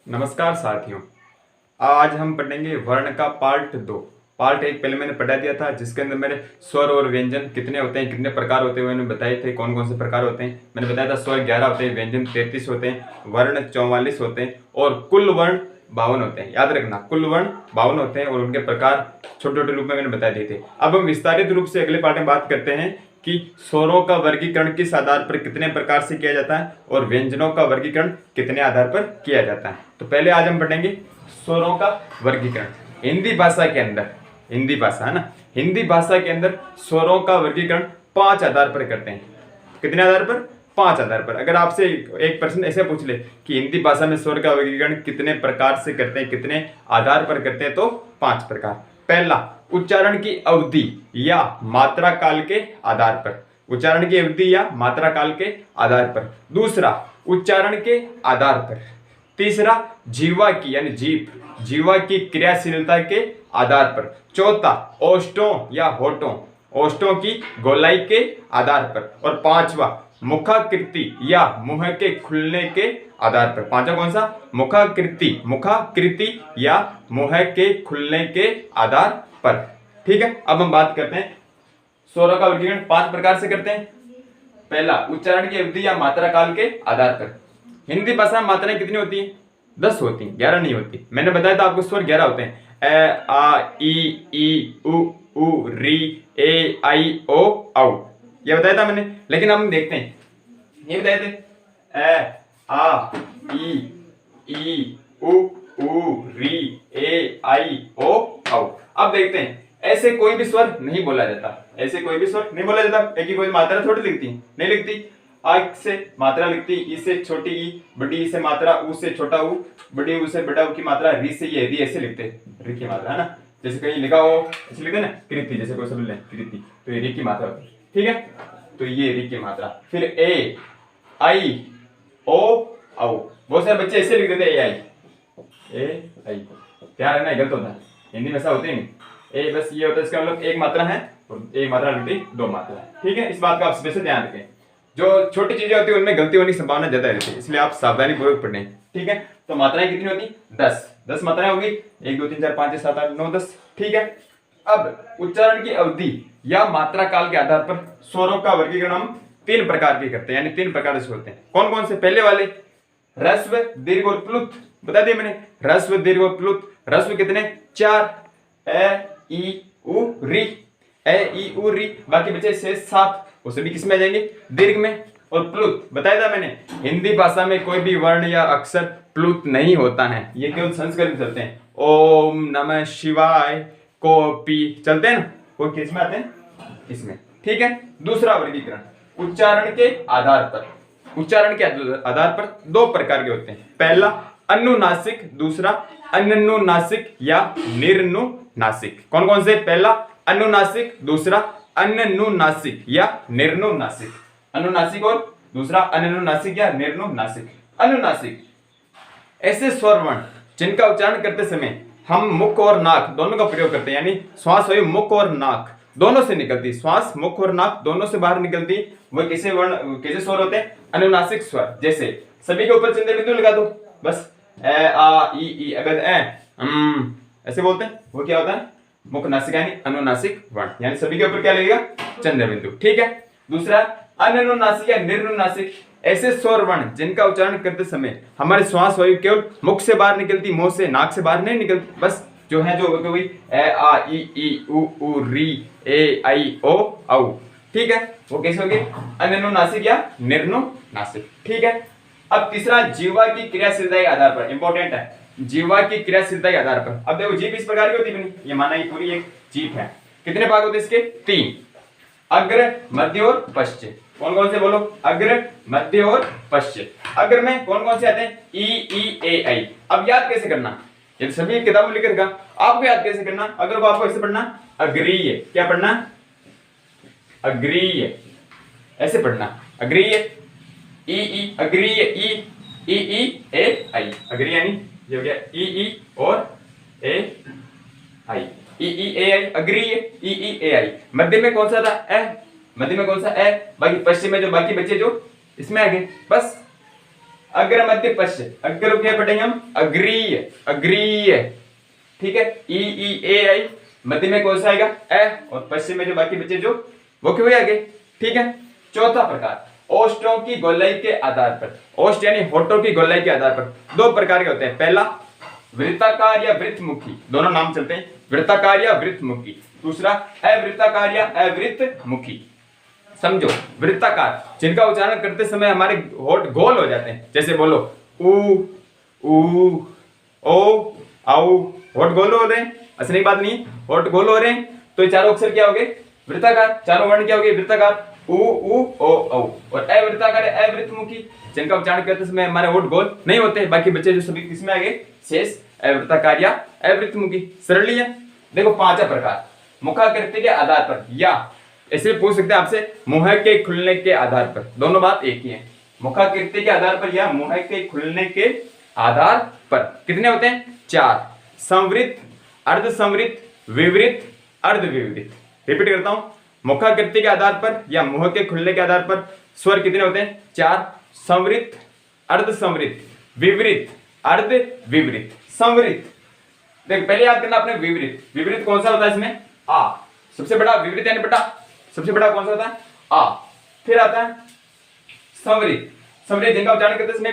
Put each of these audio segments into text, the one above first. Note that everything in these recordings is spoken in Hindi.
नमस्कार साथियों। आज हम पढ़ेंगे वर्ण का पार्ट 2। पार्ट 1 पहले मैंने पढ़ा दिया था, जिसके अंदर मेरे स्वर और व्यंजन कितने होते हैं, कितने प्रकार होते हैं, मैंने बताए थे कौन कौन से प्रकार होते हैं। मैंने बताया था स्वर 11 होते हैं, व्यंजन 33 होते हैं, वर्ण 44 होते हैं और कुल वर्ण 52 होते हैं। याद रखना, कुल वर्ण 52 होते हैं और उनके प्रकार छोटे छोटे रूप में मैंने बता दिए थे। अब हम विस्तारित रूप से अगले पार्ट में बात करते हैं कि स्वरों का वर्गीकरण किस आधार पर कितने प्रकार से किया जाता है और व्यंजनों का वर्गीकरण कितने आधार पर किया जाता है। तो पहले आज हम पढ़ेंगे स्वरों का वर्गीकरण। हिंदी भाषा के अंदर, हिंदी भाषा है ना, हिंदी भाषा के अंदर स्वरों का वर्गीकरण 5 आधार पर करते हैं। कितने आधार पर? 5 आधार पर। अगर आपसे एक प्रश्न ऐसे पूछ ले कि हिंदी भाषा में स्वर का वर्गीकरण कितने प्रकार से करते हैं, कितने आधार पर करते हैं, तो 5 प्रकार। पहला, उच्चारण की अवधि या मात्रा काल के आधार पर। उच्चारण की अवधि या मात्रा काल के आधार पर। दूसरा, उच्चारण के आधार पर। तीसरा, जीवा की यानी जीवा की क्रियाशीलता के आधार पर। चौथा, ओष्ठों या होठों, ओष्ठों की गोलाई के आधार पर। और पांचवा, मुखाकृति या मुंह के खुलने के आधार पर। पांचवा कौन सा? मुखाकृति या मुंह के खुलने के आधार पर। ठीक है, अब हम बात करते हैं स्वरों का वर्गीकरण 5 प्रकार से करते हैं। पहला, उच्चारण की अवधि या मात्रा काल के आधार पर। हिंदी भाषा में मात्राएं कितनी होती हैं? 10 होती हैं, 11 नहीं होती। मैंने बताया था आपको स्वर 11 होते हैं। ए आ ई उ री ए आई ओ औ, ये बताया था मैंने। लेकिन हम देखते हैं, ये बताए थे ए आ ई उ री ए आई ओ औ। अब देखते हैं, ऐसे कोई भी स्वर नहीं बोला जाता, ऐसे कोई भी स्वर नहीं बोला जाता। एक ही कोई मात्रा थोड़ी लिखती, नहीं लिखती। आ से मात्रा लिखती, ई से छोटी ई, बड़ी ई से मात्रा, ऊ से छोटा ऊ, बड़ी ऊ से बड़ा ऊ की मात्रा, री से ये री, ऐसे लिखते री की मात्रा, है ना। जैसे कहीं लिखा हो ऐसे लिखते ना, कृति, जैसे कोई शब्द ले कृति, तो ये री की मात्रा होती है। ठीक है, तो ये री की मात्रा। फिर ए आई ओ औ, बहुत सारे बच्चे ऐसे लिख देते ए आई। ध्यान रखना, गलत होता है, हिंदी में ऐसा होते नहीं। ए बस ये होता है, इसका मतलब एक मात्रा है और एक मात्रा लिखती 2 मात्रा है। ठीक है, इस बात का आप स्पेशल ध्यान रखें। जो छोटी चीजें होती है उनमें गलती होने की संभावना ज्यादा रहती है, इसलिए आप सावधानी पूर्वक पढ़ें। ठीक है, तो मात्राएं कितनी होती? 10 मात्राएं होगी। 1 2 3 4 5 6 7 8 9 10। ठीक है, अब उच्चारण की अवधि या मात्रा काल के आधार पर स्वरों का वर्गीकरण हम 3 प्रकार के करते हैं, यानी 3 प्रकार से होते हैं। कौन कौन से? पहले वाले, ह्रस्व, दीर्घ और प्लुत। बता दिया मैंने, ह्रस्व, दीर्घ और प्लुत। ह्रस्व कितने? 4, ए ई उ री, ए ई उ री। बाकी बचे शेष 7, वो सभी किसमें आ जाएंगे? दीर्घ में। और प्लुत बताया था मैंने, हिंदी भाषा में कोई भी वर्ण या अक्षर प्लुत नहीं होता है, ये केवल संस्कृत में चलते हैं। ओम नमः शिवाय, कॉपी चलते हैं ना, वो किसमें आते हैं? इसमें। ठीक है, दूसरा वर्गीकरण उच्चारण के आधार पर। उच्चारण के आधार पर 2 प्रकार के होते हैं। पहला, अनुनासिक, दूसरा अनुनासिक या निर्नुनासिक। कौन कौन से? पहला अनुनासिक, दूसरा अनुनासिक या निर्नुनासिक। अनुनासिक और दूसरा अनुनासिक या निर्नुनासिक। अनुनासिक ऐसे स्वर वर्ण जिनका उच्चारण करते समय हम मुख और नाक दोनों का प्रयोग करते हैं, यानी श्वास वायु मुख और नाक दोनों से निकलती, श्वास मुख और नाक दोनों से बाहर निकलती, वो कैसे वर्ण, कैसे स्वर होते हैं? अनुनासिक स्वर। जैसे सभी के ऊपर चंद्र बिंदु लगा दो, बस ए आ ई अगर ऐसे बोलते हैं, वो क्या होता है? मुख नासिक यानी अनुनासिक वर्ण, यानी सभी के ऊपर क्या लगेगा? चंद्र बिंदु। ठीक है, दूसरा अनुनासिक या निर्नुनासिक, ऐसे स्वर वर्ण जिनका उच्चारण करते समय हमारे श्वास वायु केवल मुख से बाहर निकलती, मुंह से नाक से बाहर नहीं निकलती, बस जो है जो वही ए आ ई उ री ए आई ओ औ। ठीक है, वो कैसे होगी? अनुनासिक या निर्नुनासिक। ठीक है, अब तीसरा, जीवा की क्रियाशीलता के आधार पर। इंपॉर्टेंट है, जीवा की क्रियाशीलता के आधार पर। अब देखो, जीभ इस प्रकार की होती है, ये माना ये पूरी एक जीभ है। कितने भाग होते हैं इसके? 3, अग्र, मध्य और पश्चिम। कौन कौन से बोलो? अग्र, मध्य और पश्चिम। अग्र में कौन कौन से आते हैं? ई ए आई। अब याद कैसे करना? ये सभी किताबों लिख रखा, आपको याद कैसे करना? अग्र को आपको ऐसे पढ़ना, अग्रीय। क्या पढ़ना? अग्रीय, ऐसे पढ़ना, अग्रीय। ई अग्रीय, ई ए आई। अग्रीय यानी ये हो गया ई और ए आई, ई ए आई, अग्रीय, ई ए आई। मध्य में कौन सा था? ए। मध्य में कौन सा? ए। बाकी पश्चिम में जो बाकी बच्चे जो इसमें आ गए, बस अग्र मध्य पश्च, अग्र क्या पढ़ेंगे हम, अग्रीय, अग्रीय, ठीक है। ई ई ए आई, मध्य में कौन सा आएगा, ए, और पश्चिम में जो बाकी बचे जो वो क्यों आगे, ठीक है। चौथा प्रकार, ओष्ठों की गोलाई के आधार पर, ओष्ठ यानी होठों की गोलाई के आधार पर दो प्रकार के होते हैं। पहला वृत्ताकार या वृत्तमुखी, दोनों नाम चलते हैं, वृत्ताकार या वृत्तमुखी। दूसरा अवृत्ताकार या अवृत्तमुखी। समझो, वृत्ताकार जिनका उच्चारण करते समय हमारे होठ गोल हो जाते हैं, जैसे बोलो ऊ ओ आउ, होठ गोल हो रहे हैं, असली बात नहीं, होठ गोल हो रहे हैं, तो ये चारों अक्षर क्या हो गए, वृत्ताकार, चारों वर्ण क्या हो गए, वृत्ताकार, ऊ ओ औ। और अवृत्ताकार अवृत्तमुखी, जिनका उच्चारण करते समय हमारे होठ गोल नहीं होते, बाकी बच्चे जो सभी किसमें आ गए, शेष अवृत्ताकार या अवृत्तमुखी। सरल है। देखो पांचवा प्रकार, मुखाकृति के आधार पर, या ऐसे पूछ सकते हैं आपसे मुंह के खुलने के आधार पर, दोनों बात एक ही है। मुखाकृति के आधार पर या मुंह के खुलने के आधार पर कितने होते हैं, चार, संवृत, अर्ध संवृत, विवृत, अर्ध विवृत। रिपीट करता हूं, मुखाकृति के आधार पर या मुंह के खुलने के आधार पर स्वर कितने होते हैं, चार, संवृत, अर्ध संवृत, विवृत, अर्ध विवृत। संवृत, देख पहले याद करना आपने, विवृत, विवृत कौन सा होता है इसमें, आ, सबसे बड़ा, विवृत यानी बेटा सबसे बड़ा कौन सा होता है, आ। फिर आता है संवृत, संवृत जिनका उच्चारण करते समय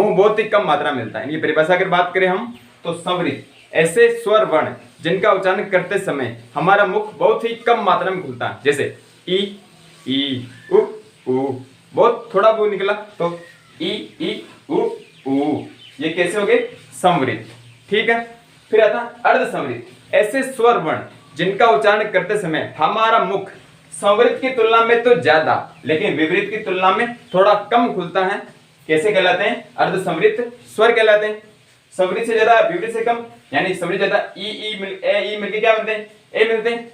बहुत ही कम मात्रा मिलता है। इनकी परिभाषा अगर बात करें हम तो संवृत ऐसे स्वर वर्ण जिनका उच्चारण करते समय हमारा मुख बहुत ही कम मात्रा में खुलता है, जैसे ई उ बहुत थोड़ा वो निकला तो ई उ, ये कैसे हो गए, संवृत, ठीक है। फिर आता अर्ध संवृत, ऐसे स्वर वर्ण जिनका उच्चारण करते समय हमारा मुख संवृत की तुलना में तो ज्यादा लेकिन विवृत की तुलना में थोड़ा कम खुलता है, कैसे कहलाते हैं, अर्ध संवृत स्वर कहलाते हैं। संवृत से ज्यादा विवृत से कम, यानी संवृत ज्यादा ई मिलके क्या बनते हैं, ए मिलते हैं।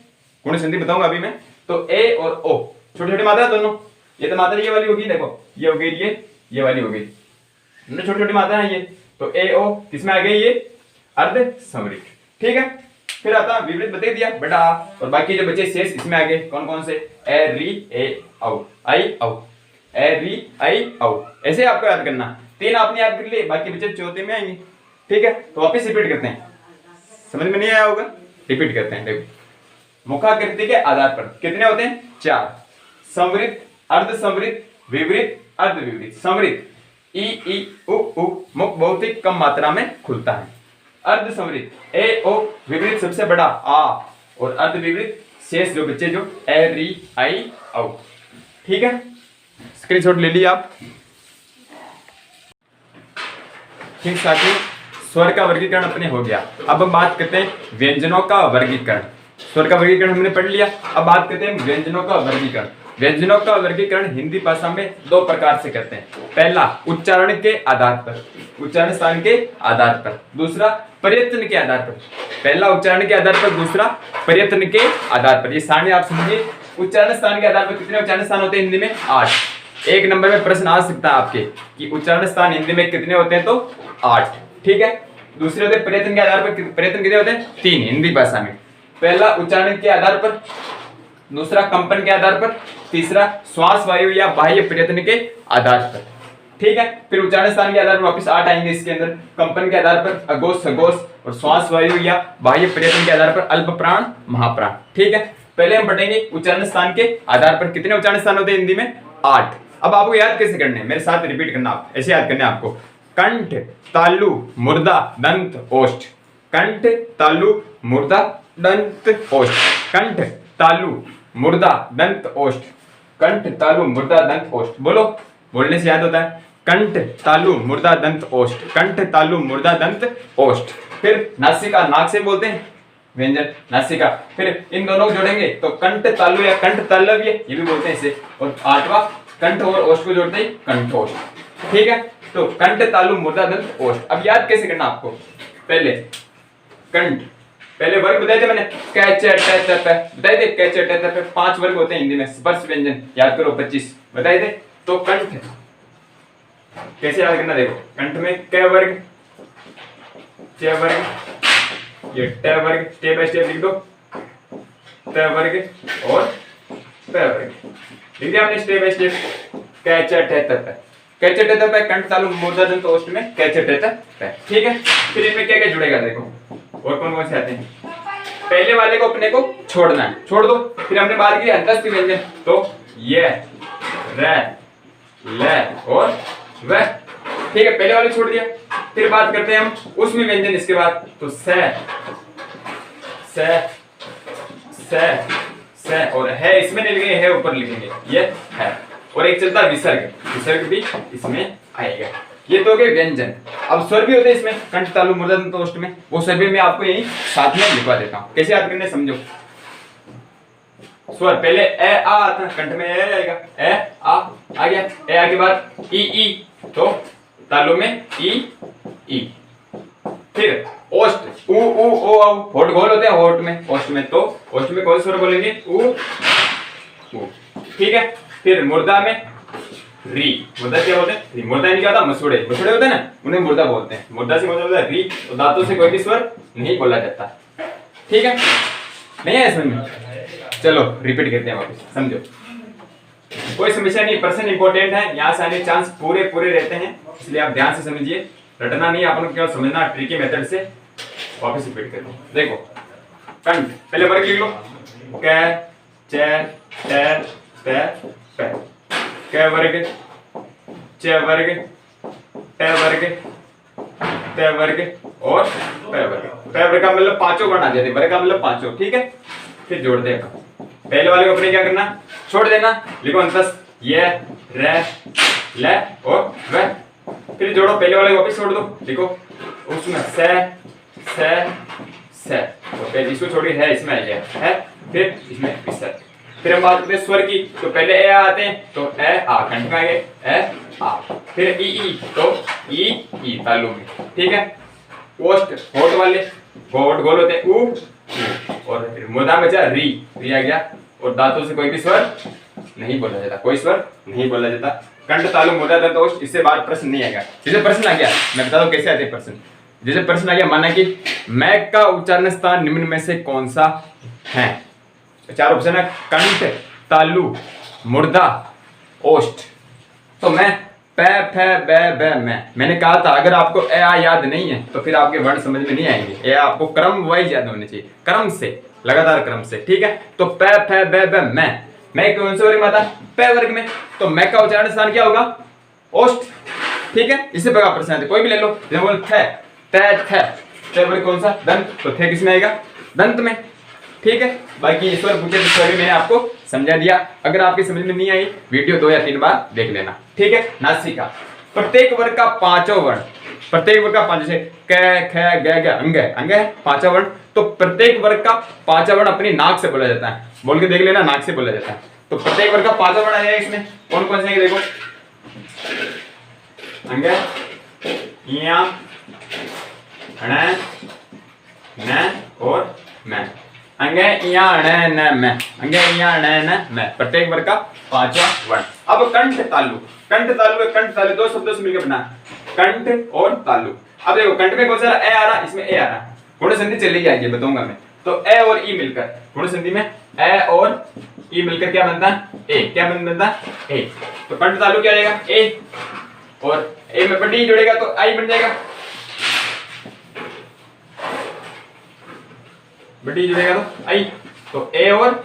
गुण संधि बताऊंगा अभी मैं। तो ए और ओ छोटी छोटी मात्रा दोनों, ये तो मात्रा ये वाली होगी, देखो ये हो गई, ये वाली हो गई, छोटी छोटी मात्रा है ये, तो ए ओ किसमें आ गई, ये अर्ध संवृत, ठीक है। फिर आता विवृत बता दिया बेटा, और बाकी जो बचे शेष इसमें आ गए, कौन कौन से, ए री ए औ, आई औ, ए री आई औ, ऐसे आपको याद करना। तीन आपने याद कर लिए, बाकी बचे चौथे में आएंगे, ठीक है। तो वापिस रिपीट करते हैं, समझ में नहीं आया होगा, रिपीट करते हैं। देखो मुखाकृति के आधार पर कितने होते हैं, चार, संवृत, अर्ध संवृत, विवृत, अर्ध विवृत। संवृत ई उ मुख बहुत ही कम मात्रा में खुलता है। अर्ध संवृत ए ओ, विवृत सबसे बड़ा आ, और अर्ध विवृत शेष जो बच्चे जो ए री आई औ, ठीक है। स्क्रीनशॉट ले लिया आप। ठीक साथी, स्वर का वर्गीकरण अपने हो गया। अब हम बात करते हैं व्यंजनों का वर्गीकरण। स्वर का वर्गीकरण हमने पढ़ लिया, अब बात करते हैं व्यंजनों का वर्गीकरण। व्यंजनों का वर्गीकरण हिंदी भाषा में दो प्रकार से करते हैं। पहला उच्चारण के आधार पर, उच्चारण स्थान के आधार पर। दूसरा प्रयत्न के आधार पर। पहला उच्चारण के आधार पर, दूसरा प्रयत्न के आधार पर। ये सारणी आप समझिए, उच्चारण स्थान के आधार पर कितने उच्चारण स्थान होते हैं हिंदी में, 8। एक नंबर में प्रश्न आ सकता है आपके कि उच्चारण स्थान हिंदी में कितने होते हैं, तो 8, ठीक है। दूसरे होते प्रयत्न के आधार पर, प्रयत्न कितने होते हैं, 3 हिंदी भाषा में। पहला उच्चारण के आधार पर, दूसरा कंपन के आधार पर, तीसरा श्वास वायु या बाह्य प्रयत्न के आधार पर, ठीक है। फिर उच्चारण स्थान के आधार पर वापस 8 आएंगे इसके अंदर। कंपन के आधार पर अघोष सघोष, और श्वास वायु या बाह्य प्रयत्न के आधार पर अल्प प्राण महाप्राण, ठीक है। पहले हम पढ़ेंगे उच्चारण स्थान के आधार पर कितने उच्चारण स्थान होते हैं हिंदी में, 8। अब आपको याद कैसे करने, मेरे साथ रिपीट करना, आप ऐसे याद करने आपको। कंठ, तालु, मुर्दा, दंत, ओष्ठ। कंठ, तालु, मुर्दा, दंत, ओष्ठ। कंठ, तालु, मुर्दा, दंत, ओष्ठ। कंठ, तालु, मुर्दा, दंत, ओष्ठ। बोलो, बोलने से याद होता है। कंठ, तालु, मुर्दा, दंत, ओष्ठ। कंठ, तालु, मुर्दा, दंत, ओष्ठ। फिर नासिका, नाक से बोलते हैं व्यंजन, नासिका। फिर इन दोनों को जोड़ेंगे तो कंठ तालु या कंठ तालव्य, ये भी बोलते हैं इसे। और 8वां कंठ और ओष्ठ को जोड़ते हैं कंठोष्ठ, ठीक है। तो कंठ, तालु, मुर्दा, दंत, ओष्ठ। अब याद कैसे करना आपको, पहले कंठ, पहले वर्ग बताए थे मैंने, क च ट त प, बताए थे क च ट त प 5 वर्ग होते हैं हिंदी में, स्पर्श व्यंजन याद करो 25 बताए थे। तो कंठ कैसे याद करना, देखो कंठ में क वर्ग, च वर्ग, ये ट वर्ग, स्टेप बाय स्टेप लिख दो, त वर्ग और प वर्ग लिख दिया हमने स्टेप बाय स्टेप। क च ट त प, कैचे टेत पे कंठ तालु मूर्धा दंत ओष्ठ में कैचे टेत पे। ठीक है, फिर इनमें क्या क्या जुड़ेगा देखो, और कौन कौन से आते हैं। पहले वाले को अपने को छोड़ना है, छोड़ दो। फिर हमने बात की अंतस्थ व्यंजन, तो ये रे ले और व। ठीक है, पहले वाले छोड़ दिया। फिर बात करते हैं हम उसमें व्यंजन इसके बाद, तो से और है इसमें नहीं लिखेंगे, है ऊपर लिखेंगे, ये है। और एक चलता विसर्ग, विसर्ग भी इसमें आएगा। ये तो हो गए व्यंजन। अब स्वर भी होते हैं इसमें, कंठ तालु मूर्धा दंत ओष्ठ में, वो सभी मैं आपको यही साथ में लिखवा देता हूँ। कैसे याद करने समझो। स्वर पहले ए आ आता, कंठ में ए आएगा, ए आ गया, ए आ के बाद ई, तो तालु में ई। फिर ओष्ठ उ ओ औ, होठ गोल होते हैं होठ में, ओष्ठ में, तो ओष्ठ में कौन स्वर बोलेंगे, उ। ठीक है, फिर मूर्धा में री। मूर्धा क्या बोलते हैं, री। मूर्धा नहीं क्या होता, मसूड़े होते हैं ना, उन्हें मूर्धा बोलते हैं। मूर्धा से मतलब होता है री, तो दांतों से कोई भी स्वर नहीं बोला जाता। ठीक है, नहीं है समझ में। चलो रिपीट करते हैं वापस, समझो। कोई समस्या नहीं, पर्सन इंपॉर्टेंट है, यहाँ से आने चांस पूरे रहते हैं, इसलिए आप ध्यान से समझिए, रटना नहीं, आपको केवल समझना ट्रिकी मेथड से। वापस रिपीट करते हैं, देखो। कंठ पहले वर्ग लिख लो, कै चे टे पे पे। कै वर्ग, चे वर्ग, टे वर्ग, ते वर्ग और पे वर्ग। पे वर्ग का मतलब पांचों वर्ण आ जाते हैं, वर्ग का मतलब पांचों। ठीक है, फिर जोड़ देगा। पहले वाले को अपने क्या करना, छोड़ देना, लिखो अंतस्थ ये रे ले और व। फिर जोड़ो, पहले वाले को वापस छोड़ दो, लिखो उसमें से तो पहले इसको छोड़िए, है इसमें आ गया है, फिर इसमें विसर्ग। फिर हम बात करते हैं स्वर की, तो पहले ए आते हैं, तो ए आ कंठ में आ गए, ए आ। फिर ई तो ई तालु में। ठीक है, ओष्ठ होठ वाले, होठ गोल होते हैं, उ। और फिर मूर्धा में री आ गया, और दांतों से कोई भी स्वर नहीं बोला जाता, कोई स्वर नहीं बोला जाता। कंठ तालु मूर्धा दंत ओष्ठ, इससे बात प्रश्न नहीं आएगा। जैसे प्रश्न आ गया, मैं बता दूं कैसे आते हैं प्रश्न। जैसे प्रश्न आ गया, माना कि मैक का उच्चारण स्थान निम्न में से कौन सा है। चार ऑप्शन है, कंठ तालु मूर्धा ओष्ठ। तो मैं पे फे बे बे मैंने कहा था, अगर आपको ए आ याद नहीं है तो फिर आपके वर्ण समझ में नहीं आएंगे। ए आपको क्रम वाइज याद होने चाहिए, क्रम से, लगातार क्रम से। ठीक है, तो पे फे बे बे मैं कौन से वर्ग में आता, पे वर्ग में, तो मैं का उच्चारण स्थान क्या होगा, ओष्ठ। ठीक है, इसी प्रकार प्रश्न आते, कोई भी ले लो। जैसे बोल थे वर्ग कौन सा, दंत, तो थे किसमें आएगा, दंत में। ठीक है, बाकी ईश्वर पूछे तो मैंने आपको समझा दिया। अगर आपके समझ में नहीं आई, वीडियो 2 या 3 बार देख लेना। ठीक है, नासिका प्रत्येक वर्ग का पांचों वर्ण, प्रत्येक वर्ग का पांच, जैसे क ख ग अंग है पांचों वर्ण, तो प्रत्येक वर्ग का पांचों वर्ण अपनी नाक से बोला जाता है। बोल के देख लेना, नाक से बोला जाता है। तो प्रत्येक वर्ग का पांचों वर्ण है, इसमें कौन कौन से देखो, अंग या ण न और मैं। अंगे या न मैं, अंगे या न मैं, प्रत्येक वर्ग का पांचवा वर्ण। अब कंठ तालु दो शब्दों से मिलकर बना, कंठ और तालु। अब देखो, कंठ में कौन सा ए आ रहा, इसमें ए आ रहा, गुण संधि चलेगी आगे बताऊंगा मैं। तो ए और ई मिलकर, गुण संधि में ए और ई मिलकर क्या बनता है, ए। क्या बनता है, ए। तो कंठ तालु क्या आएगा, ए, और ए में डी जुड़ेगा तो आई बन जाएगा, बड़ी जुड़ेगा तो आई। तो ए और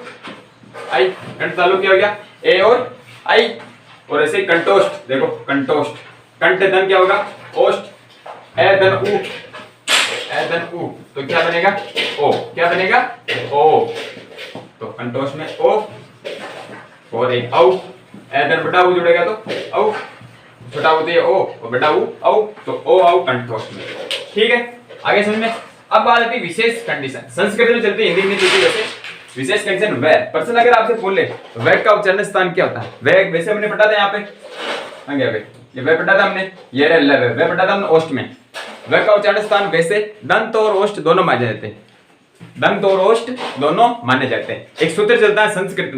आई, कंठ तालु क्या हो गया, ए और आई। और ऐसे कंठोष्ठ, देखो कंठोष्ठ, कंठ धन क्या होगा, ओष्ठ, ए धन उ, ए धन उ, तो क्या बनेगा, ओ। क्या बनेगा, ओ। तो कंठोष्ठ में ओ और एक औ, ए धन बटा उ जुड़ेगा तो औ, छोटा होते है ओ और बटा उ औ, तो ओ औ कंठोष्ठ में। ठीक है, आगे समझ में। अब बात आती है विशेष कंडीशन, संस्कृत में चलती है, हिंदी में चलती है। वैसे विशेष कंडीशन वे, पर्सन अगर आपसे बोल ले वे का उच्चारण स्थान क्या होता है, वे वैसे हमने पढ़ा था यहाँ पे, ये वे पढ़ा था हमने, ये वे पढ़ा था हमने ओष्ठ में। वे का उच्चारण स्थान वैसे दंत और ओष्ठ दोनों माने जाते हैं, दंत और ओष्ठ दोनों माने जाते हैं। एक सूत्र चलता है संस्कृत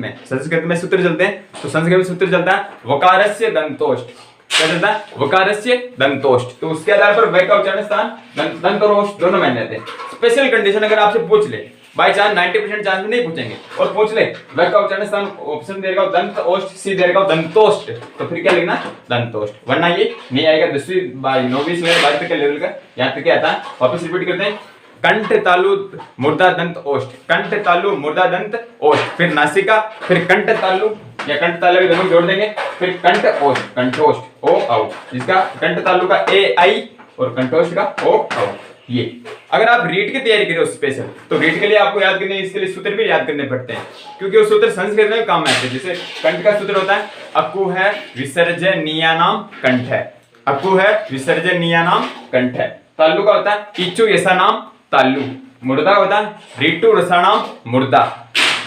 में सूत्र चलते हैं, तो संस्कृत में सूत्र चलता है वकारस्य दंतोष्ठ। क्या चलता है, वकारस्य दंतोष्ठ। तो उसके आधार पर वे का उच्चारण स्थान दंत और ओष्ठ दोनों माने जाते हैं। स्पेशल कंडीशन अगर आपसे पूछ ले बाई चांस 90% चांस में नहीं पूछेंगे, और पूछ ले व का उच्चारण स्थान ऑप्शन दे रखा दंत ओष्ठ, सी दे रखा दंतोष्ठ, तो फिर क्या लिखना दंतोष्ठ, वरना ये नहीं आएगा। 10वीं 9वीं से 12वीं तक के लेवल का यहाँ पे क्या आता है, वापस रिपीट करते हैं। कंठ तालु मुर्दा दंत ओष्ठ, कंठ तालु मुर्दा दंत ओष्ठ, फिर नासिका, फिर कंठ तालु या कंठ तालु भी दोनों जोड़ देंगे, फिर कंठ ओष्ठ, कंठोष्ठ ओ औ, जिसका कंठ तालु का ए आई और कंठोष्ठ का ओ औ। ये अगर आप रीड की तैयारी करें स्पेशल, तो रीड के लिए आपको याद करने, इसके लिए सूत्र भी याद करने पड़ते हैं, क्योंकि वो सूत्र संस्कृत में काम आते हैं। जैसे कंठ का सूत्र होता है अकु है विसर्जनीयानाम कंठ है, अकु है विसर्जनीयानाम कंठ है। तालु का होता है इच्छु यसा नाम तालु, मुर्दा होता है ऋतु रसानाम मुर्दा,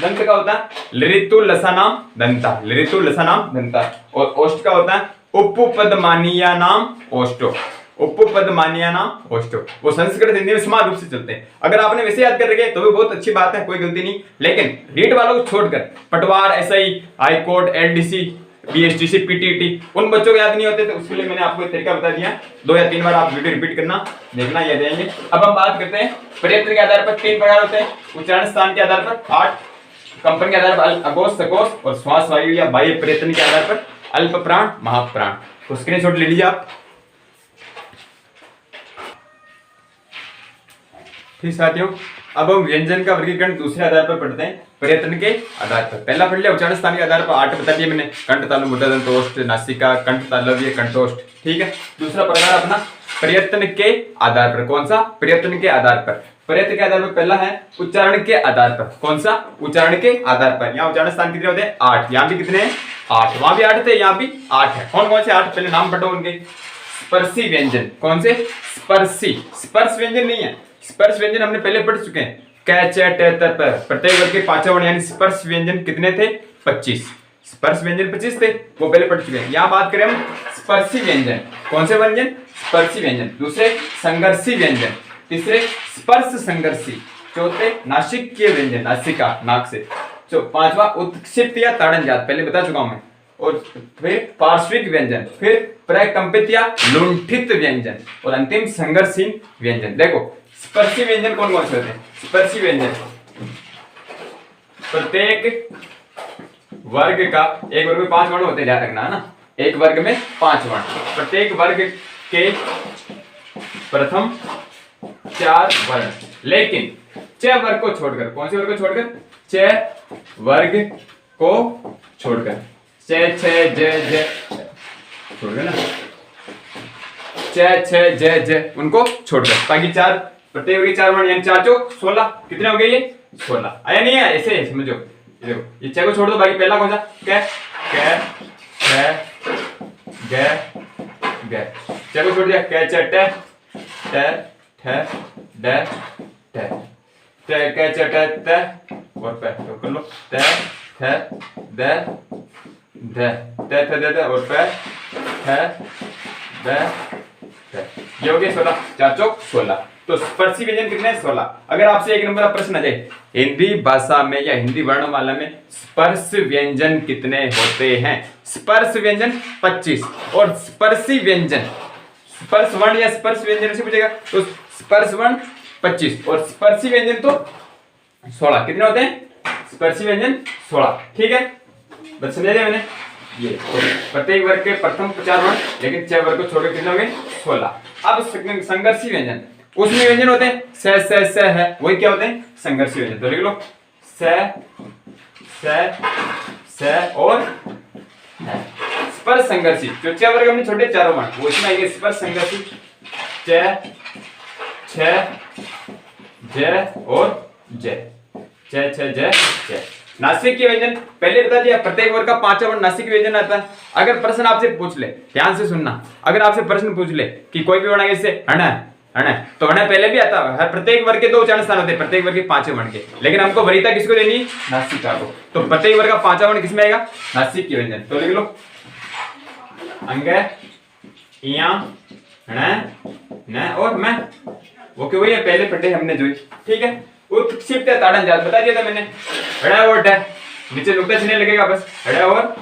दंत का होता है लृतु लसानाम दंता, लृतु लसानाम दंता, और ओष्ठ का होता है उपपदमानीया नाम ओष्ठो, उपपदमानीया नाम ओष्ठो। वो संस्कृत हिंदी में समान रूप से चलते हैं। अगर आपने वैसे याद कर रखे तो भी बहुत अच्छी बात है, कोई गलती नहीं, लेकिन रीड वालों को छोड़कर पटवार, SI, high court, LDC, BSTC, PTT, उन बच्चों को याद नहीं होते, तो उसके लिए मैंने आपको एक तरीका बता दिया। 2 या 3 बार आप वीडियो रिपीट करना, देखना, याद आएंगे। अब हम बात करते हैं प्रयत्न के आधार पर 3 प्रकार होते हैं, उच्चारण स्थान के आधार पर 8, कंपन के आधार पर अघोष, सघोष, और श्वास वायु या बाह्य प्रयत्न के आधार पर अल्प प्राण, महाप्राण। तो स्क्रीनशॉट ले लीजिए आप। ठीक साथियों, अब हम व्यंजन का वर्गीकरण दूसरे आधार पर पढ़ते हैं, प्रयत्न के आधार पर। पहला पढ़ लिया उच्चारण स्थान के आधार पर 8 बता दिया मैंने, कंठ तालु मुर्दा दंत ओष्ठ, नासिका, कंठ तालव्य, कंठोष्ठ। ठीक है, दूसरा प्रकार अपना प्रयत्न के आधार पर। कौन सा? प्रयत्न के आधार पर। प्रयत्न के आधार पर पहला है उच्चारण के आधार पर। कौन सा? उच्चारण के आधार पर। यहाँ उच्चारण स्थान कितने होते हैं? 8। यहाँ भी कितने हैं? 8। वहां भी 8 थे, यहाँ भी 8 है। कौन कौन से 8? पहले नाम पढ़ो उनके। स्पर्शी व्यंजन। कौन से? स्पर्शी। स्पर्श व्यंजन नहीं है, स्पर्श व्यंजन हमने पहले पढ़ चुके हैं। क च ट त प, प्रत्येक वर्ग के 5 वर्ण यानी स्पर्श व्यंजन कितने थे? 25। स्पर्श व्यंजन 25 थे, वो पहले पढ़ चुके हैं। यहाँ बात करें हम स्पर्शी व्यंजन। कौन से व्यंजन? स्पर्शी व्यंजन। दूसरे संघर्षी व्यंजन। तीसरे स्पर्श संघर्षी। चौथे नासिकीय व्यंजन, नासिका नाक से। पांचवा उत्क्षिप्त या ताड़न जात, पहले बता चुका हूं मैं। और फिर पार्श्विक व्यंजन, फिर प्रकंपित या लुंठित व्यंजन, और अंतिम संघर्षहीन व्यंजन। देखो स्पर्शी व्यंजन कौन कौन से होते हैं? स्पर्शी व्यंजन प्रत्येक वर्ग का, एक वर्ग में 5 वर्ण होते हैं, ध्यान रखना है ना। एक वर्ग में 5 वर्ण, प्रत्येक वर्ग के प्रथम 4 वर्ण, लेकिन च वर्ग को छोड़कर। कौन से वर्ग को छोड़कर? च वर्ग को छोड़कर। च छ ज ज छोड़कर ना, च छ ज ज उनको छोड़कर, बाकी 4 प्रत्येक वर्ग के 4 वर्ण यानी 4 चौक 16। कितने हो गए ये? 16। आया नहीं है? ऐसे समझो। देखो ये च को छोड़ दो, बाकी पहला कौन सा? क ख ग ग। च को छोड़ दिया, क च ट ठ ड ट ट क च ट त और प। तो कर लो त थ द ध त थ द और प थ द ध। ये हो गए 16। 4 चौक 16। तो स्पर्शी व्यंजन कितने हैं? 16। अगर आपसे एक नंबर का प्रश्न आ जाए, हिंदी भाषा में या हिंदी वर्णमाला में स्पर्श व्यंजन कितने होते हैं? स्पर्श व्यंजन 25 और स्पर्शी व्यंजन, स्पर्श वर्ण या स्पर्श व्यंजन से पूछेगा तो स्पर्श वर्ण 25 और स्पर्शी व्यंजन तो 16। कितने होते हैं? स्पर्शी व्यंजन 16। ठीक है, बस समझा दिया मैंने। ये तो प्रत्येक वर्ग के प्रथम 4 वर्ण, लेकिन 6 वर्ग को छोड़कर कितने हो गए? 16। अब संघर्षी व्यंजन, उसमें व्यंजन होते हैं स है, वही क्या होते हैं? संघर्षी व्यंजन। तो लिख लो स और स्पर्श संघर्षी। जो 6 वर्ग हमने छोटे 4 वर्ण, वो इसमें आएंगे स्पर्श संघर्षी। च छ ज और ज, छ छ ज ज। नासिकीय व्यंजन पहले बता दिया, प्रत्येक वर्ग का 5 वर्ण नासिकीय व्यंजन आता है। अगर प्रश्न आपसे पूछ ले, ध्यान से सुनना, अगर आपसे प्रश्न पूछ ले कि कोई भी वर्ण आगे से हण है, तो हण पहले भी आता है। प्रत्येक वर्ग के 2 उच्चारण स्थान होते हैं, प्रत्येक वर्ग के 5 वर्ण के, लेकिन हमको वरीयता किसको देनी? नासिका को। तो प्रत्येक वर्ग का 5 वर्ण किसमें आएगा? नासिकीय व्यंजन। तो लिख लो अंग, इया, हण, न और मैं। वो क्यों? वही है पहले पढ़े हमने जो। ठीक है, उत्क्षिप्त ताड़न जात बता दिया था मैंने। हड़ा और ड, नीचे नुक्ता चिन्ह लगेगा बस, हड़ा और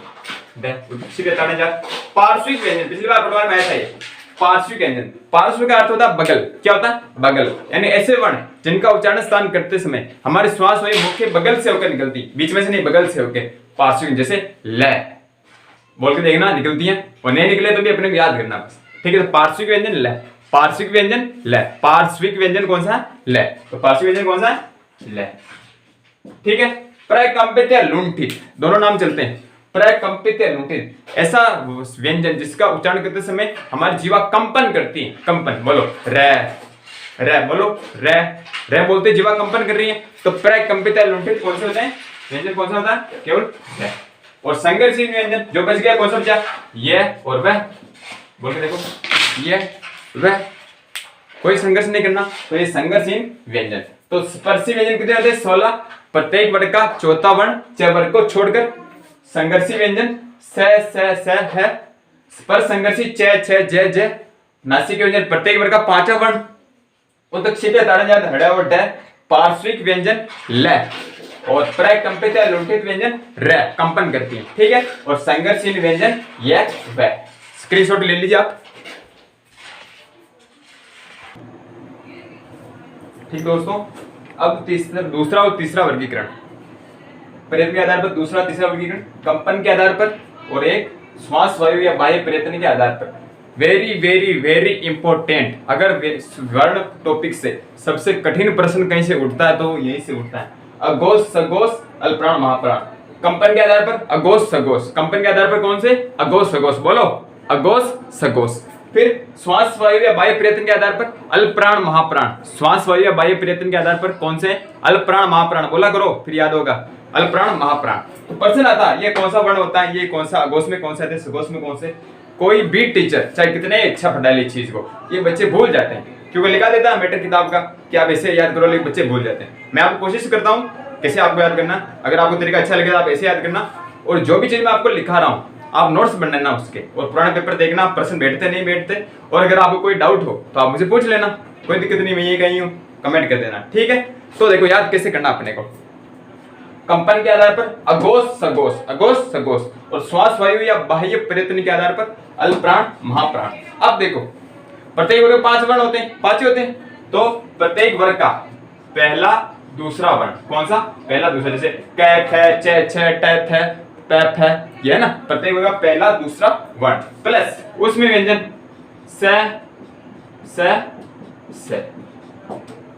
ड, उत्क्षिप्त ताड़न जात। पार्श्विक व्यंजन पिछली बार पटवार में आया था ये। पार्श्विक व्यंजन। पार्श्व का अर्थ होता है बगल। क्या होता है? बगल। यानी ऐसे वर्ण जिनका उच्चारण स्थान करते समय हमारी श्वास वायु मुख के बगल से होकर निकलती, बीच में से नहीं, बगल से होकर। पार्श्विक, जैसे ल बोल के देखना, निकलती है, और नहीं निकले तो भी अपने को याद करना बस। ठीक है, तो पार्श्विक व्यंजन ल, पार्श्विक व्यंजन ल। पार्श्विक व्यंजन कौन सा है? ल। तो पार्श्विक व्यंजन कौन सा है? ल। ठीक है। प्रकंपित या लुंठित, दोनों नाम चलते हैं। प्रकंपित या लुंठित, ऐसा व्यंजन जिसका उच्चारण करते समय हमारी जीवा कंपन करती है। कंपन बोलो, रे रे बोलो, रे रे बोलते जीवा कंपन कर रही है। तो प्रकंपित या लुंठित कौन से होते हैं? व्यंजन कौन सा होता है? केवल रे। और संघर्षहीन व्यंजन जो बच गया कौन सा बचा? ये और वह। बोल के देखो, ये वह, कोई संघर्ष नहीं करना, तो ये संघर्षहीन व्यंजन। तो स्पर्शी व्यंजन कितने होते हैं? 16। प्रत्येक वर्ग का चौथा वर्ण च वर्ग को छोड़कर। संघर्षी व्यंजन स है। स्पर्श संघर्षी च छ ज ज। नासिक व्यंजन प्रत्येक वर्ग का पांचवा वर्ण उत्क्षेपी हड़ा और ड। पार्श्विक व्यंजन ल। और प्रकंपित या लुंठित व्यंजन र, कंपन करती है। ठीक है। और संघर्षहीन व्यंजन य व। स्क्रीनशॉट ले लीजिए आप। ठीक दोस्तों, अब दूसरा और तीसरा वर्गीकरण, प्रयत्न के आधार पर दूसरा तीसरा वर्गीकरण, कंपन के आधार पर, और एक श्वास वायु या बाह्य प्रयत्न के आधार पर। Very very very important. अगर वर्ण टॉपिक से सबसे कठिन प्रश्न कहीं से उठता है तो यही से उठता है। अघोष सघोष अल्पप्राण महाप्राण। कंपन के आधार पर अघोष सघोष। कंपन के आधार पर कौन से? अघोष सघोष। बोलो, अघोष सघोष। फिर श्वास वायु या बाह्य प्रयत्न के आधार पर अल्पप्राण महाप्राण। श्वास वायु या बाह्य प्रयत्न के आधार पर कौन से? अल्पप्राण महाप्राण। बोला करो, फिर याद होगा। अल्पप्राण महाप्राण। तो प्रश्न आता है ये कौन सा वर्ण होता है, ये कौन सा, अघोष में कौन सा है, सघोष में कौन से। कोई भी टीचर चाहे कितने अच्छा पढ़ा ले चीज को, ये बच्चे भूल जाते हैं, क्योंकि लिखा देता है मैटर किताब का कि आप ऐसे याद करो, लेकिन बच्चे भूल जाते हैं। मैं आपको कोशिश करता हूँ कैसे आपको याद करना। अगर आपको तरीका अच्छा लगे तो आप ऐसे याद करना, और जो भी चीज मैं आपको लिखा रहा हूँ आप नोट्स बनाना उसके, और पुराने पेपर देखना प्रश्न बैठते नहीं बैठते। और अगर आपको कोई डाउट हो तो आप मुझे पूछ लेना, कोई दिक्कत नहीं, मैं ये कहीं हूँ, कमेंट कर देना। ठीक है। तो देखो याद कैसे करना अपने को। कंपन के आधार पर अघोष सघोष, अघोष सघोष। और श्वास वायु या बाह्य प्रयत्न के आधार पर अल्पप्राण महाप्राण। अब देखो प्रत्येक वर्ग में 5 वर्ण होते हैं, 5 ही होते हैं। तो प्रत्येक वर्ग का पहला दूसरा वर्ण कौन सा? पहला दूसरा, जैसे क ख च छ ट थ प फ, ये है ना। प्रत्येक वर्ग का पहला दूसरा वर्ण प्लस उसमें व्यंजन स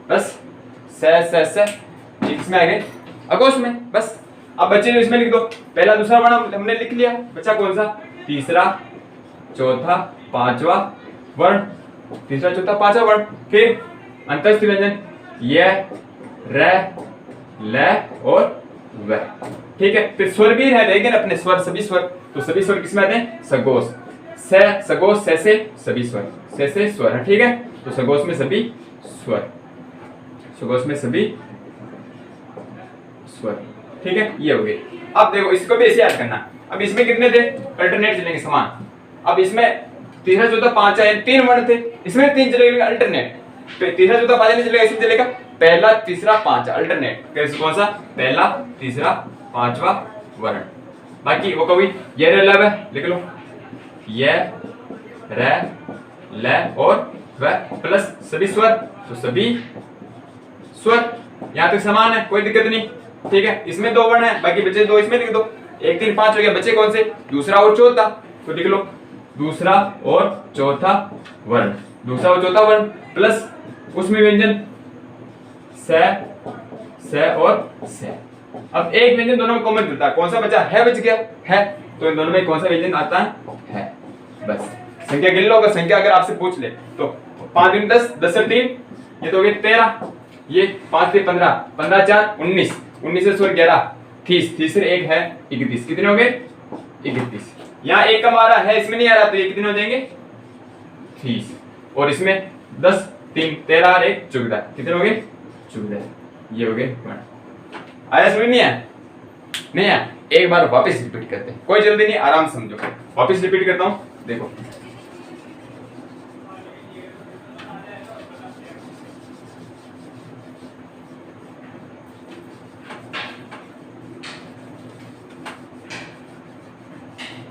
बस स इसमें आ गए अघोष में, बस। अब बच्चे जो इसमें लिख दो, पहला दूसरा वर्ण हमने लिख लिया, बच्चा कौन सा? तीसरा चौथा पांचवा वर्ण, तीसरा चौथा पांचवा वर्ण। फिर अंतस्थ व्यंजन य र ल और व। ठीक है। फिर स्वर भी रहेंगे ना अपने, स्वर, सभी स्वर। तो सभी स्वर किसमें आते हैं? सघोष। स सघोष से सभी स्वर, से स्वर है। ठीक है। तो सघोष में सभी स्वर, सघोष में सभी स्वर। ठीक है, ये हो गए। अब देखो इसको भी ऐसे याद करना। अब इसमें कितने थे? अल्टरनेट चलेंगे समान। अब इसमें तीसरा चौथा पांचवा 3 वर्ण थे, इसमें 3 चलेगा अल्टरनेट। तीसरा चौथा पांचवा नहीं चलेगा, इसमें चलेगा पहला तीसरा पांचवा अल्टरनेट। कैसे? कौन सा? पहला तीसरा पांचवा वर्ण। बाकी वो कभी ये र ल लिख लो, ये र ल और व प्लस सभी स्वर, तो सभी स्वर यहाँ तक समान है, कोई दिक्कत नहीं। ठीक है। इसमें 2 वर्ण है, बाकी बचे 2 इसमें लिख दो। 1 3 5 हो गया, बचे कौन से? दूसरा और चौथा। तो लिख लो दूसरा और चौथा वर्ण, दूसरा और चौथा वर्ण प्लस उसमें व्यंजन स और से। अब एक व्यंजन दोनों में कॉमन मिलता है, कौन सा बचा? है, बच गया है। तो इन दोनों में कौन सा व्यंजन आता है? बस। संख्या गिन लो, अगर संख्या अगर आपसे पूछ ले तो 5 3 10, 10 से 3 ये तो हो गए 13, ये 5 से 15, 15 4 19, 19 से 16 11, 30, 30 से 1 है 31, कितने हो गए? 31। यहाँ 1 कम आ रहा है, इसमें नहीं आ रहा, तो ये कितने हो जाएंगे? 30। और इसमें 10 3 13 और 1 14, कितने हो गए? 14। ये हो गए। आया समझ नहीं आया? नहीं आया? एक बार वापस रिपीट करते हैं, कोई जल्दी नहीं, आराम से समझो। वापस रिपीट करता हूं, देखो।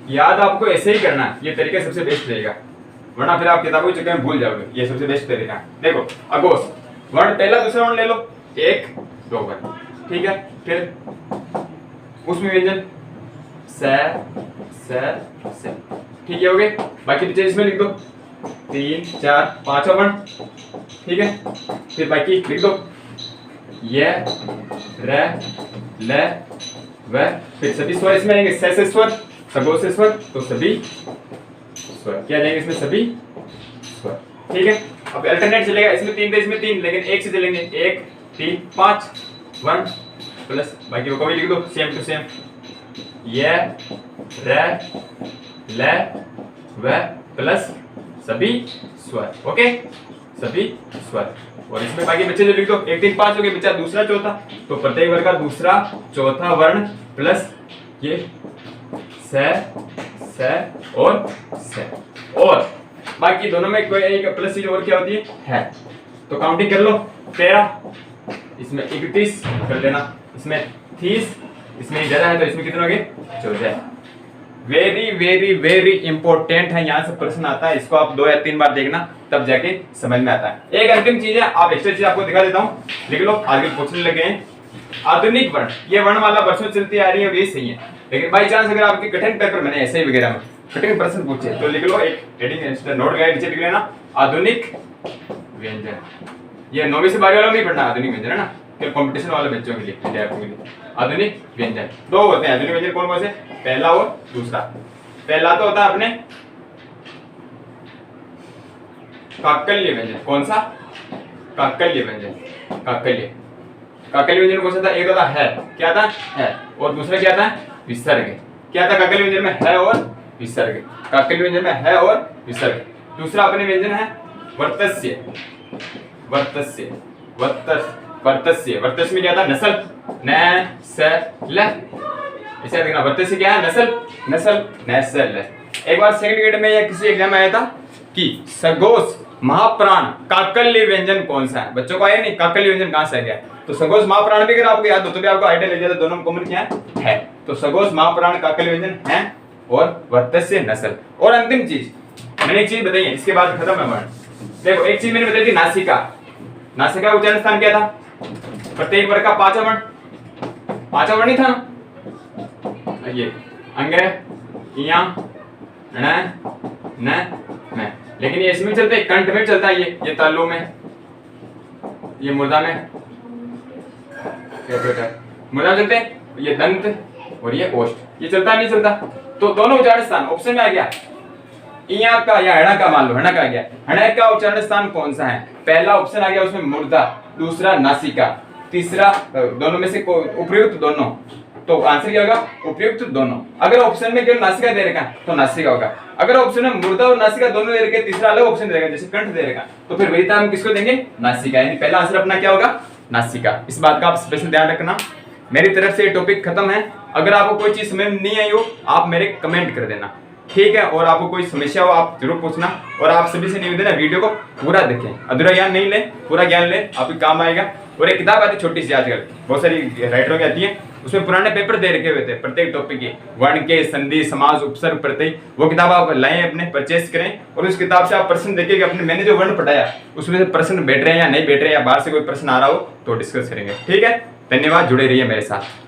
याद आपको ऐसे ही करना, ये तरीका सबसे बेस्ट रहेगा। वरना फिर आप किताबों के चक्कर में भूल जाओगे। ये सबसे बेस्ट तरीका है। देखो अघोष वर्ण पहला दूसरा वर्ण ले लो, 1 2 वर्ण, ठीक है। फिर उसमें व्यंजन से, ठीक है, हो गए। बाकी बचे इसमें लिख दो 3 4 5 वर्ण, ठीक है। फिर बाकी लिख दो ये र ल व, फिर सभी स्वर इसमें आएंगे, से स्वर, सगो से स्वर, तो सभी स्वर क्या जाएंगे इसमें, सभी स्वर, ठीक है। अब अल्टरनेट चलेगा, इसमें 3 थे इसमें 3, लेकिन एक से चलेंगे, 1 3 5 1 प्लस बाकी को भी लिख दो सेम टू सेम, ये र ल व प्लस सभी स्वर, ओके, सभी स्वर। और इसमें बाकी बच्चे जो लिख दो 1 3 5 हो गए, बच्चा दूसरा चौथा, तो प्रत्येक वर्ग का दूसरा चौथा वर्ण प्लस ये से और बाकी दोनों में कोई एक प्लस चीज और क्या होती है। तो काउंटिंग कर लो 13, इसमें 31 कर लेना, इसमें 30, इसमें ज्यादा है तो इसमें कितने हो गए 14। वेरी वेरी वेरी इंपॉर्टेंट है, यहाँ से प्रश्न आता है, इसको आप 2 या 3 बार देखना तब जाके समझ में आता है। एक अंतिम चीज है, आप एक्स्ट्रा चीज आपको दिखा देता हूँ, लिख लो, आगे पूछने लगे हैं। आधुनिक वर्ण, ये वर्णमाला वर्षों चलती आ रही है, ये सही है, लेकिन बाई चांस अगर आपके कठिन पेपर मैंने ऐसे ही वगैरह में कठिन प्रश्न पूछे तो लिख लो, एक हेडिंग नोट गाइड नीचे लिख लेना, आधुनिक व्यंजन। ये 9वीं से 12वीं वालों में पढ़ना आधुनिक व्यंजन, है ना, कि कंपटीशन वाले बच्चों के लिए, विद्यार्थियों के लिए। आधुनिक व्यंजन 2 होते हैं, आधुनिक व्यंजन कौन कौन से, पहला और दूसरा। पहला तो होता है अपने काकल्य व्यंजन, कौन सा, काकल्य व्यंजन, काकल्य व्यंजन कौन सा था, एक होता है, क्या था, है, और दूसरा क्या था, विसर्ग। क्या था काकल्य व्यंजन में, है और विसर्ग, काकल्य व्यंजन में है और विसर्ग। दूसरा अपने व्यंजन है वर्तस्य, वर्तस्य में क्या था, नस्ल, न स ल, इसे देखना, वर्तस्य क्या है, नस्ल न स ल। एक बार सेकंड ग्रेड में या किसी एग्जाम में आया था कि सघोष महाप्राण काकल्य व्यंजन कौन सा है, बच्चों को आया नहीं, काकल्य व्यंजन कहां से आ गया, तो सघोष महाप्राण भी अगर आपको याद हो तो भी आपको आइडिया लग जाता है, दोनों में कॉमन क्या है, तो सघोष महाप्राण काकल्य व्यंजन है और वर्तस्य नस्ल। और अंतिम चीज मैंने एक चीज बताई है, इसके बाद खत्म है वर्ण। देखो एक चीज मैंने बताई थी, नासिका, नासिका उच्चारण स्थान क्या था, प्रत्येक वर्ग का 5 वर्ण नहीं था, ये अंग इया न में, लेकिन ये इसमें चलता है, कंठ में चलता है, ये तालु में, ये मुर्दा में, मुर्दा चलते हैं, ये दंत और ये ओष्ठ, ये चलता नहीं चलता, तो दोनों उच्चारण स्थान ऑप्शन में आ गया, इया का या हणा का, मान लो हणा का आ गया, हणा का उच्चारण स्थान कौन सा है, पहला ऑप्शन आ गया उसमें मुर्दा, दूसरा नासिका, तीसरा दोनों में से उपयुक्त दोनों, तो आंसर क्या होगा, उपयुक्त दोनों। अगर ऑप्शन में केवल नासिका दे रखा तो नासिका होगा, अगर ऑप्शन में मुर्दा और नासिका दोनों दे रखे, तीसरा अलग ऑप्शन दे रखा जैसे कंठ दे रखा, तो फिर वही हम किसको देंगे, नासिका, यानी पहला आंसर अपना क्या होगा, नासिका। इस बात का आप स्पेशल ध्यान रखना। मेरी तरफ से ये टॉपिक खत्म है, अगर आपको कोई चीज समझ में नहीं आई हो आप मेरे कमेंट कर देना, ठीक है, और आपको कोई समस्या हो आप जरूर पूछना, और आप सभी से निवेदन है वीडियो को पूरा देखें, अधूरा ज्ञान नहीं ले, पूरा ज्ञान ले, आपके काम आएगा। और एक किताब आती छोटी सी आजकल बहुत सारी राइटरों की आती है, उसमें पुराने पेपर दे रखे हुए थे प्रत्येक टॉपिक के, वर्ण के, संधि, समास, उपसर्ग, प्रत्यय, वो किताब आप लाएं, अपने परचेस करें, और उस किताब से आप प्रश्न देखिए कि अपने मैंने जो वर्ण पढ़ाया उसमें से प्रश्न बैठ रहे हैं या नहीं बैठ रहे हैं, या बाहर से कोई प्रश्न आ रहा हो तो डिस्कस करेंगे, ठीक है। धन्यवाद, जुड़े रहिए मेरे साथ।